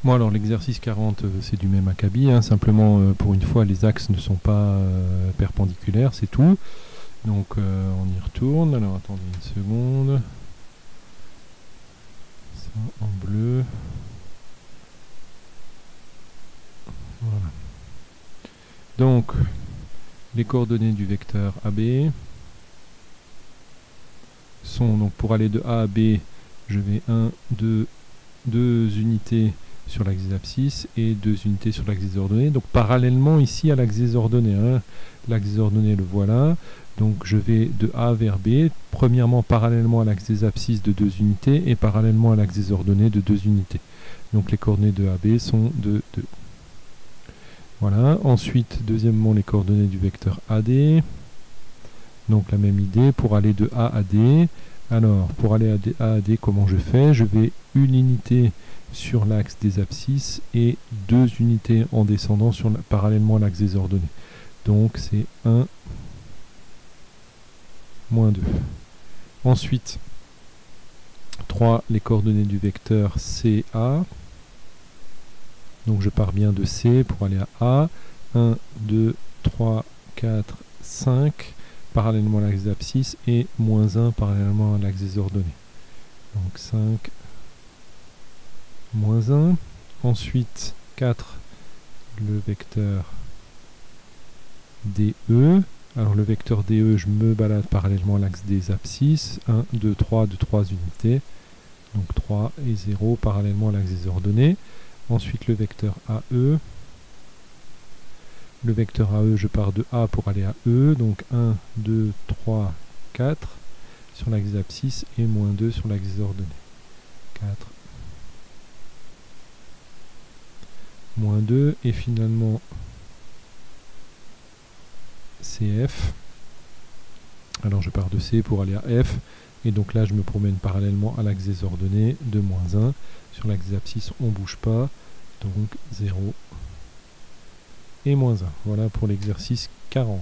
Bon, alors l'exercice 40, c'est du même acabit, hein, simplement pour une fois les axes ne sont pas perpendiculaires, c'est tout. Donc on y retourne. Alors attendez une seconde. Ça en bleu. Voilà. Donc les coordonnées du vecteur AB sont, donc pour aller de A à B, je vais 2 unités sur l'axe des abscisses et 2 unités sur l'axe des ordonnées. Donc parallèlement ici à l'axe des ordonnées. Hein. L'axe des ordonnées, le voilà. Donc je vais de A vers B, premièrement parallèlement à l'axe des abscisses de 2 unités et parallèlement à l'axe des ordonnées de 2 unités. Donc les coordonnées de AB sont de 2. Voilà. Ensuite, deuxièmement, les coordonnées du vecteur AD. Donc la même idée pour aller de A à D. Alors, pour aller à D, comment je fais? Je vais une unité sur l'axe des abscisses et 2 unités en descendant parallèlement à l'axe des ordonnées. Donc c'est 1, moins 2. Ensuite, 3, les coordonnées du vecteur CA. Donc je pars bien de C pour aller à A. 1, 2, 3, 4, 5. Parallèlement à l'axe des abscisses et moins 1 parallèlement à l'axe des ordonnées. Donc 5, moins 1. Ensuite 4, le vecteur DE. Alors le vecteur DE, je me balade parallèlement à l'axe des abscisses. 1, 2, 3 de 3 unités. Donc 3 et 0 parallèlement à l'axe des ordonnées. Ensuite le vecteur AE. Le vecteur AE, je pars de A pour aller à E, donc 1, 2, 3, 4 sur l'axe des abscisses et moins 2 sur l'axe des ordonnées. 4, moins 2, et finalement CF. Alors je pars de C pour aller à F, et donc là je me promène parallèlement à l'axe des ordonnées de moins 1. Sur l'axe des abscisses, on ne bouge pas, donc 0 et moins 1. Voilà pour l'exercice 40.